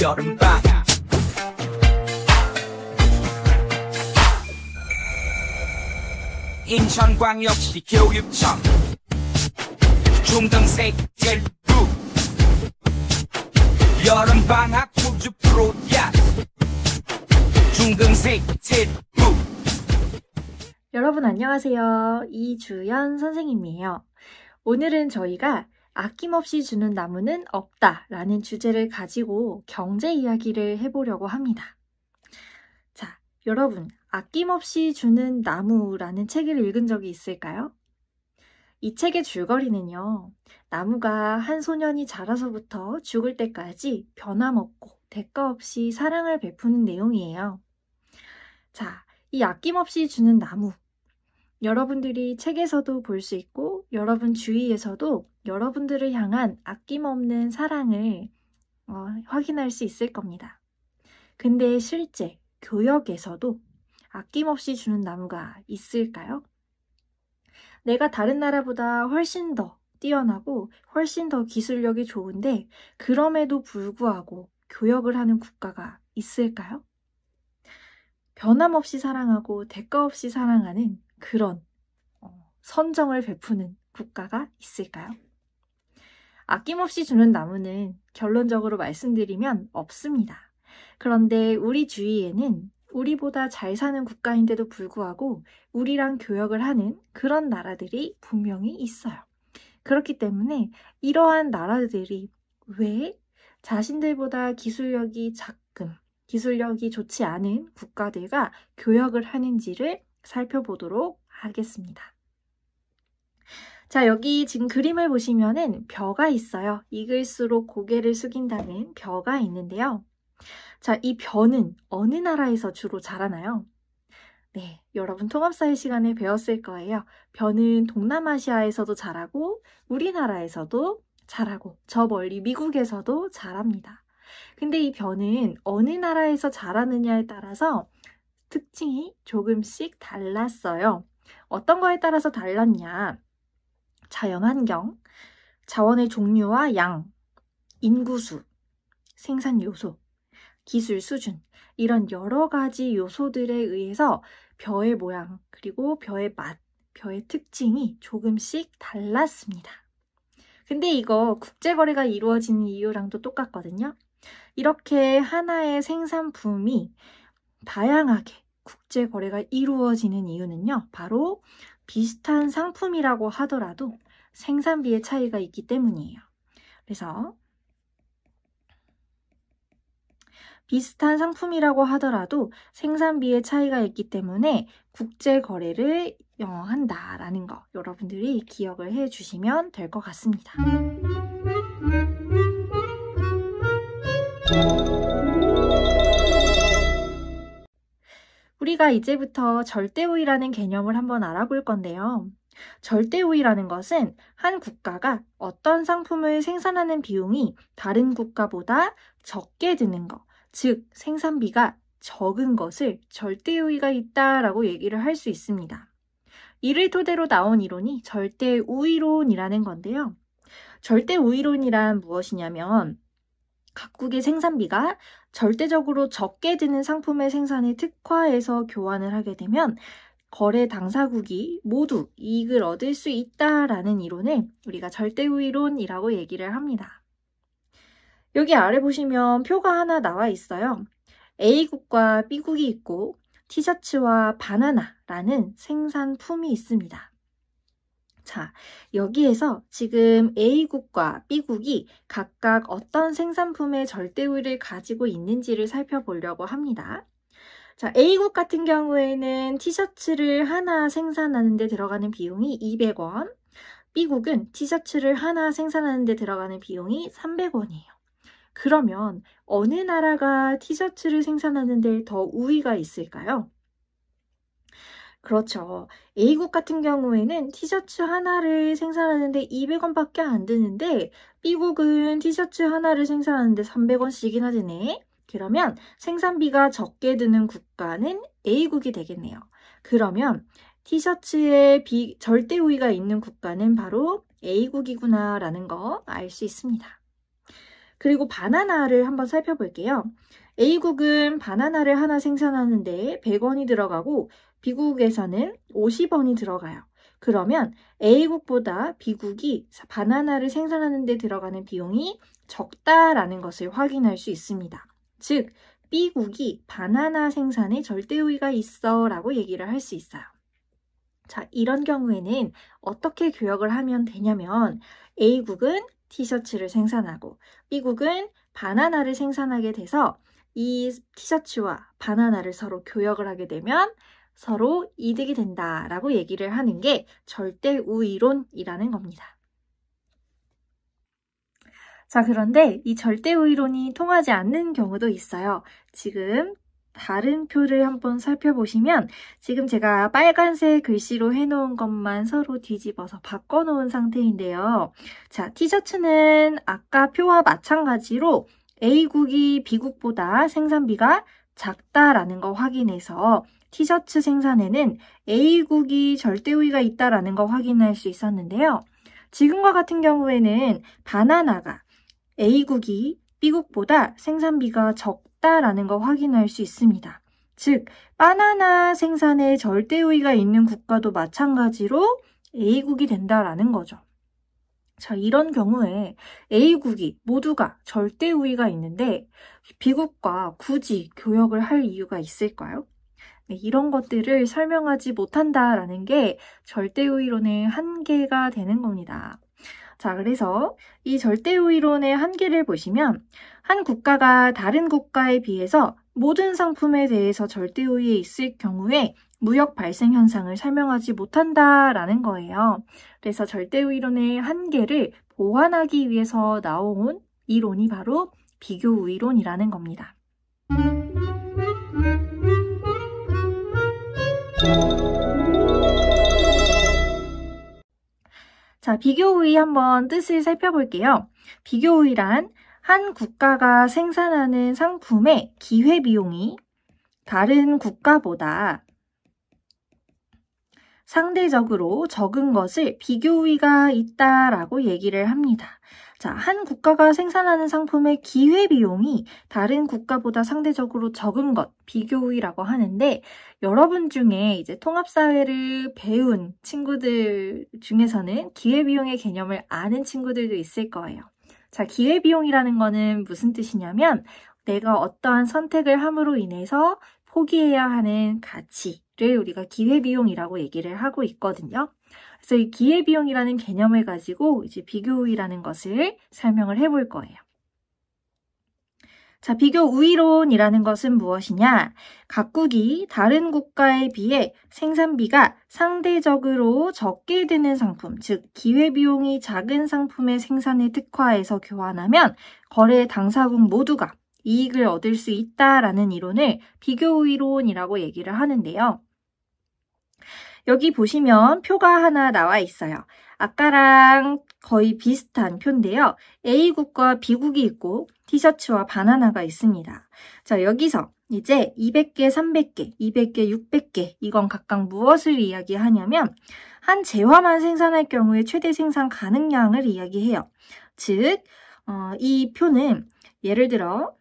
여름방학 인천광역시 교육청 중등생들 여름방학 푸드 프로젝트 중등생들 여러분 안녕하세요. 이주연 선생님이에요. 오늘은 저희가 아낌없이 주는 나무는 없다 라는 주제를 가지고 경제 이야기를 해보려고 합니다. 자, 여러분 아낌없이 주는 나무라는 책을 읽은 적이 있을까요? 이 책의 줄거리는요. 나무가 한 소년이 자라서부터 죽을 때까지 변함없고 대가 없이 사랑을 베푸는 내용이에요. 자, 이 아낌없이 주는 나무. 여러분들이 책에서도 볼 수 있고 여러분 주위에서도 여러분들을 향한 아낌없는 사랑을 확인할 수 있을 겁니다. 근데 실제 교역에서도 아낌없이 주는 나무가 있을까요? 내가 다른 나라보다 훨씬 더 뛰어나고 훨씬 더 기술력이 좋은데 그럼에도 불구하고 교역을 하는 국가가 있을까요? 변함없이 사랑하고 대가 없이 사랑하는 그런 선정을 베푸는 국가가 있을까요? 아낌없이 주는 나무는 결론적으로 말씀드리면 없습니다. 그런데 우리 주위에는 우리보다 잘 사는 국가인데도 불구하고 우리랑 교역을 하는 그런 나라들이 분명히 있어요. 그렇기 때문에 이러한 나라들이 왜 자신들보다 기술력이 작은, 기술력이 좋지 않은 국가들과 교역을 하는지를 살펴보도록 하겠습니다. 자, 여기 지금 그림을 보시면은 벼가 있어요. 익을수록 고개를 숙인다는 벼가 있는데요. 자, 이 벼는 어느 나라에서 주로 자라나요? 네, 여러분 통합사회 시간에 배웠을 거예요. 벼는 동남아시아에서도 자라고 우리나라에서도 자라고 저 멀리 미국에서도 자랍니다. 근데 이 벼는 어느 나라에서 자라느냐에 따라서 특징이 조금씩 달랐어요. 어떤 거에 따라서 달랐냐? 자연환경, 자원의 종류와 양, 인구수, 생산 요소, 기술 수준 이런 여러 가지 요소들에 의해서 벼의 모양 그리고 벼의 맛, 벼의 특징이 조금씩 달랐습니다. 근데 이거 국제거래가 이루어지는 이유랑도 똑같거든요. 이렇게 하나의 생산품이 다양하게 국제거래가 이루어지는 이유는요. 바로 비슷한 상품이라고 하더라도 생산비의 차이가 있기 때문이에요. 그래서 비슷한 상품이라고 하더라도 생산비의 차이가 있기 때문에 국제거래를 한다라는 거 여러분들이 기억을 해주시면 될 것 같습니다. 우리가 이제부터 절대우위라는 개념을 한번 알아볼 건데요. 절대우위라는 것은 한 국가가 어떤 상품을 생산하는 비용이 다른 국가보다 적게 드는 것, 즉 생산비가 적은 것을 절대우위가 있다라고 얘기를 할 수 있습니다. 이를 토대로 나온 이론이 절대우위론이라는 건데요. 절대우위론이란 무엇이냐면 각국의 생산비가 절대적으로 적게 드는 상품의 생산에 특화해서 교환을 하게 되면 거래 당사국이 모두 이익을 얻을 수 있다라는 이론을 우리가 절대우위론이라고 얘기를 합니다. 여기 아래 보시면 표가 하나 나와 있어요. A국과 B국이 있고 티셔츠와 바나나라는 생산품이 있습니다. 자, 여기에서 지금 A국과 B국이 각각 어떤 생산품의 절대우위를 가지고 있는지를 살펴보려고 합니다. 자, A국 같은 경우에는 티셔츠를 하나 생산하는 데 들어가는 비용이 200원, B국은 티셔츠를 하나 생산하는 데 들어가는 비용이 300원이에요. 그러면 어느 나라가 티셔츠를 생산하는 데 더 우위가 있을까요? 그렇죠. A국 같은 경우에는 티셔츠 하나를 생산하는데 200원밖에 안 드는데 B국은 티셔츠 하나를 생산하는데 300원씩이나 드네. 그러면 생산비가 적게 드는 국가는 A국이 되겠네요. 그러면 티셔츠에 절대 우위가 있는 국가는 바로 A국이구나 라는 거 알 수 있습니다. 그리고 바나나를 한번 살펴볼게요. A국은 바나나를 하나 생산하는데 100원이 들어가고 B국에서는 50원이 들어가요. 그러면 A국보다 B국이 바나나를 생산하는 데 들어가는 비용이 적다라는 것을 확인할 수 있습니다. 즉, B국이 바나나 생산에 절대우위가 있어 라고 얘기를 할 수 있어요. 자, 이런 경우에는 어떻게 교역을 하면 되냐면 A국은 티셔츠를 생산하고 B국은 바나나를 생산하게 돼서 이 티셔츠와 바나나를 서로 교역을 하게 되면 서로 이득이 된다라고 얘기를 하는 게 절대우위론이라는 겁니다. 자, 그런데 이 절대우위론이 통하지 않는 경우도 있어요. 지금 다른 표를 한번 살펴보시면 지금 제가 빨간색 글씨로 해놓은 것만 서로 뒤집어서 바꿔놓은 상태인데요. 자, 티셔츠는 아까 표와 마찬가지로 A국이 B국보다 생산비가 작다라는 거 확인해서 티셔츠 생산에는 A국이 절대우위가 있다라는 거 확인할 수 있었는데요. 지금과 같은 경우에는 바나나가 A국이 B국보다 생산비가 적다라는 거 확인할 수 있습니다. 즉, 바나나 생산에 절대우위가 있는 국가도 마찬가지로 A국이 된다라는 거죠. 자, 이런 경우에 A국이 모두가 절대우위가 있는데 B국과 굳이 교역을 할 이유가 있을까요? 네, 이런 것들을 설명하지 못한다라는 게 절대우위론의 한계가 되는 겁니다. 자, 그래서 이 절대우위론의 한계를 보시면 한 국가가 다른 국가에 비해서 모든 상품에 대해서 절대우위에 있을 경우에 무역 발생 현상을 설명하지 못한다라는 거예요. 그래서 절대우위론의 한계를 보완하기 위해서 나온 이론이 바로 비교우위론이라는 겁니다. 자, 비교우위 한번 뜻을 살펴볼게요. 비교우위란 한 국가가 생산하는 상품의 기회비용이 다른 국가보다 상대적으로 적은 것을 비교우위가 있다라고 얘기를 합니다. 자, 한 국가가 생산하는 상품의 기회비용이 다른 국가보다 상대적으로 적은 것, 비교우위라고 하는데 여러분 중에 이제 통합사회를 배운 친구들 중에서는 기회비용의 개념을 아는 친구들도 있을 거예요. 자, 기회비용이라는 거는 무슨 뜻이냐면 내가 어떠한 선택을 함으로 인해서 포기해야 하는 가치를 우리가 기회비용이라고 얘기를 하고 있거든요. 그래서 이 기회비용이라는 개념을 가지고 이제 비교우위라는 것을 설명을 해볼 거예요. 자, 비교우위론이라는 것은 무엇이냐? 각국이 다른 국가에 비해 생산비가 상대적으로 적게 드는 상품, 즉 기회비용이 작은 상품의 생산에 특화해서 교환하면 거래 당사국 모두가 이익을 얻을 수 있다라는 이론을 비교우위론이라고 얘기를 하는데요. 여기 보시면 표가 하나 나와 있어요. 아까랑 거의 비슷한 표인데요. A국과 B국이 있고 티셔츠와 바나나가 있습니다. 자, 여기서 이제 200개, 300개, 200개, 600개 이건 각각 무엇을 이야기하냐면 한 재화만 생산할 경우에 최대 생산 가능량을 이야기해요. 즉, 이 표는 예를 들어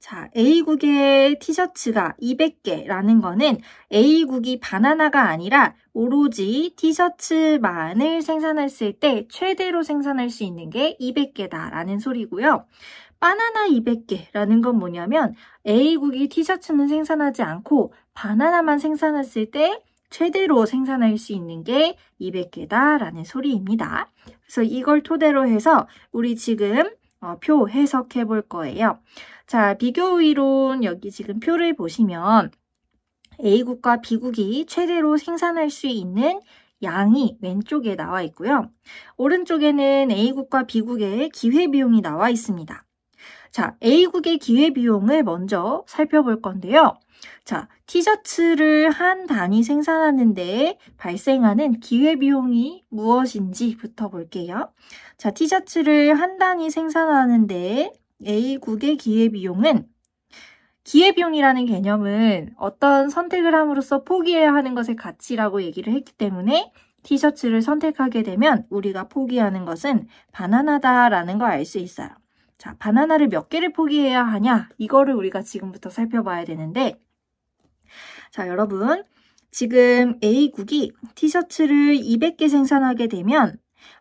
자, A국의 티셔츠가 200개라는 거는 A국이 바나나가 아니라 오로지 티셔츠만을 생산했을 때 최대로 생산할 수 있는 게 200개다라는 소리고요. 바나나 200개라는 건 뭐냐면 A국이 티셔츠는 생산하지 않고 바나나만 생산했을 때 최대로 생산할 수 있는 게 200개다라는 소리입니다. 그래서 이걸 토대로 해서 우리 지금 표 해석해 볼 거예요. 자, 비교우위론 여기 지금 표를 보시면 A국과 B국이 최대로 생산할 수 있는 양이 왼쪽에 나와 있고요. 오른쪽에는 A국과 B국의 기회비용이 나와 있습니다. 자, A국의 기회비용을 먼저 살펴볼 건데요. 자, 티셔츠를 한 단위 생산하는데 발생하는 기회비용이 무엇인지부터 볼게요. 자, 티셔츠를 한 단위 생산하는데 A국의 기회비용은 기회비용이라는 개념은 어떤 선택을 함으로써 포기해야 하는 것의 가치라고 얘기를 했기 때문에 티셔츠를 선택하게 되면 우리가 포기하는 것은 바나나다라는 걸 알 수 있어요. 자, 바나나를 몇 개를 포기해야 하냐? 이거를 우리가 지금부터 살펴봐야 되는데, 자, 여러분, 지금 A국이 티셔츠를 200개 생산하게 되면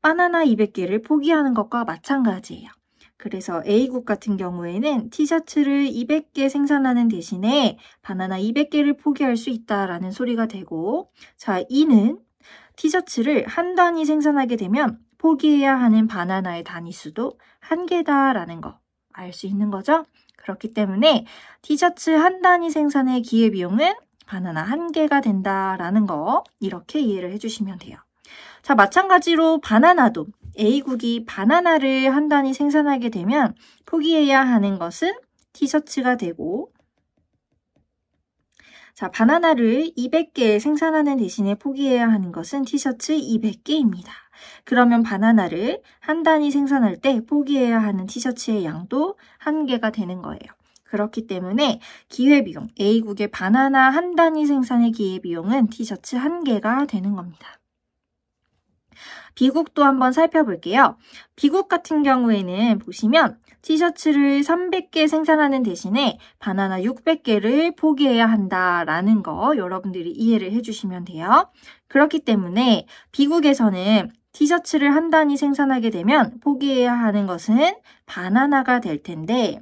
바나나 200개를 포기하는 것과 마찬가지예요. 그래서 A국 같은 경우에는 티셔츠를 200개 생산하는 대신에 바나나 200개를 포기할 수 있다라는 소리가 되고, 자, E는 티셔츠를 한 단위 생산하게 되면 포기해야 하는 바나나의 단위 수도 1개다라는 거 알 수 있는 거죠? 그렇기 때문에 티셔츠 한 단위 생산의 기회비용은 바나나 1개가 된다라는 거 이렇게 이해를 해주시면 돼요. 자, 마찬가지로 바나나도 A국이 바나나를 한 단위 생산하게 되면 포기해야 하는 것은 티셔츠가 되고, 자, 바나나를 200개 생산하는 대신에 포기해야 하는 것은 티셔츠 200개입니다. 그러면 바나나를 한 단위 생산할 때 포기해야 하는 티셔츠의 양도 1개가 되는 거예요. 그렇기 때문에 기회비용, A국의 바나나 한 단위 생산의 기회비용은 티셔츠 1개가 되는 겁니다. B국도 한번 살펴볼게요. B국 같은 경우에는 보시면 티셔츠를 300개 생산하는 대신에 바나나 600개를 포기해야 한다라는 거 여러분들이 이해를 해주시면 돼요. 그렇기 때문에 B국에서는 티셔츠를 한 단위 생산하게 되면 포기해야 하는 것은 바나나가 될 텐데,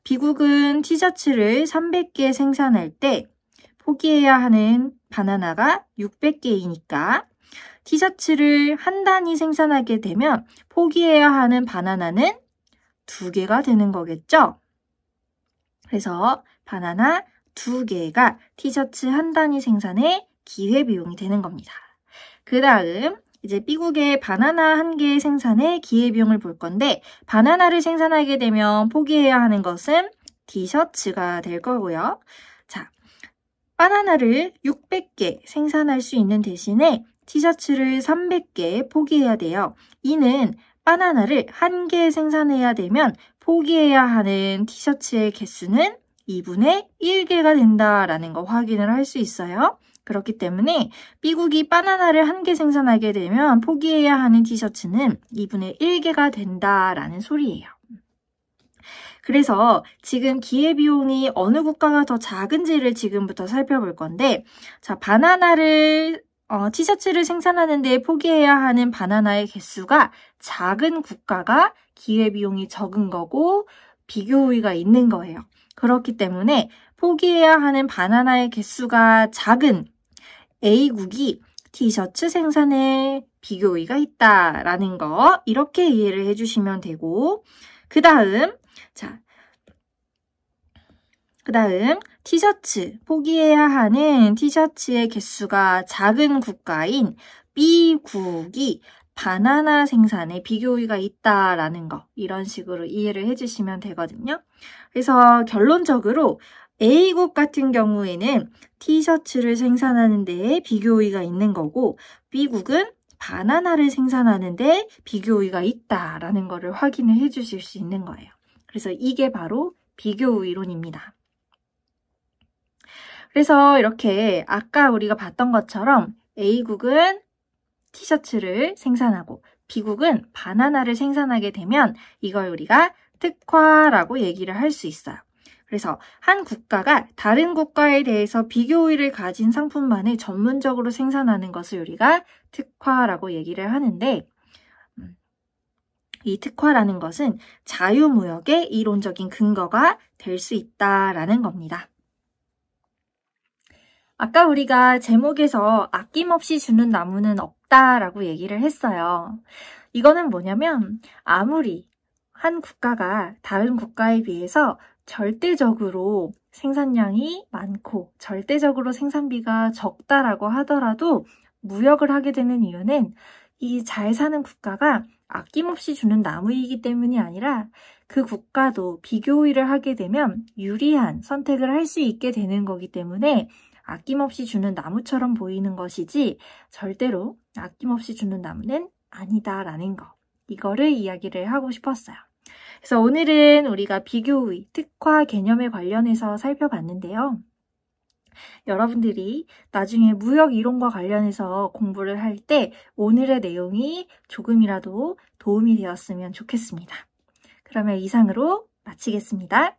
B국은 티셔츠를 300개 생산할 때 포기해야 하는 바나나가 600개이니까 티셔츠를 한 단위 생산하게 되면 포기해야 하는 바나나는 2개가 되는 거겠죠? 그래서 바나나 2개가 티셔츠 한 단위 생산의 기회비용이 되는 겁니다. 그 다음 이제 B국의 바나나 1개 생산의 기회비용을 볼 건데, 바나나를 생산하게 되면 포기해야 하는 것은 티셔츠가 될 거고요. 자, 바나나를 600개 생산할 수 있는 대신에 티셔츠를 300개 포기해야 돼요. 이는 바나나를 1개 생산해야 되면 포기해야 하는 티셔츠의 개수는 2분의 1개가 된다라는 거 확인을 할 수 있어요. 그렇기 때문에 B국이 바나나를 1개 생산하게 되면 포기해야 하는 티셔츠는 2분의 1개가 된다라는 소리예요. 그래서 지금 기회비용이 어느 국가가 더 작은지를 지금부터 살펴볼 건데, 자, 티셔츠를 생산하는데 포기해야 하는 바나나의 개수가 작은 국가가 기회비용이 적은 거고 비교 우위가 있는 거예요. 그렇기 때문에 포기해야 하는 바나나의 개수가 작은 A국이 티셔츠 생산에 비교 우위가 있다라는 거 이렇게 이해를 해주시면 되고, 그 다음 티셔츠, 포기해야 하는 티셔츠의 개수가 작은 국가인 B국이 바나나 생산에 비교 우위가 있다라는 거 이런 식으로 이해를 해주시면 되거든요. 그래서 결론적으로 A국 같은 경우에는 티셔츠를 생산하는 데에 비교 우위가 있는 거고, B국은 바나나를 생산하는 데 비교 우위가 있다라는 거를 확인을 해주실 수 있는 거예요. 그래서 이게 바로 비교 우위론입니다. 그래서 이렇게 아까 우리가 봤던 것처럼 A국은 티셔츠를 생산하고 B국은 바나나를 생산하게 되면 이걸 우리가 특화라고 얘기를 할 수 있어요. 그래서 한 국가가 다른 국가에 대해서 비교 우위를 가진 상품만을 전문적으로 생산하는 것을 우리가 특화라고 얘기를 하는데, 이 특화라는 것은 자유무역의 이론적인 근거가 될 수 있다라는 겁니다. 아까 우리가 제목에서 아낌없이 주는 나무는 없다라고 얘기를 했어요. 이거는 뭐냐면 아무리 한 국가가 다른 국가에 비해서 절대적으로 생산량이 많고 절대적으로 생산비가 적다라고 하더라도 무역을 하게 되는 이유는 이 잘 사는 국가가 아낌없이 주는 나무이기 때문이 아니라 그 국가도 비교 우위를 하게 되면 유리한 선택을 할 수 있게 되는 거기 때문에 아낌없이 주는 나무처럼 보이는 것이지 절대로 아낌없이 주는 나무는 아니다라는 거. 이거를 이야기를 하고 싶었어요. 그래서 오늘은 우리가 비교 우위, 특화 개념에 관련해서 살펴봤는데요. 여러분들이 나중에 무역 이론과 관련해서 공부를 할 때 오늘의 내용이 조금이라도 도움이 되었으면 좋겠습니다. 그러면 이상으로 마치겠습니다.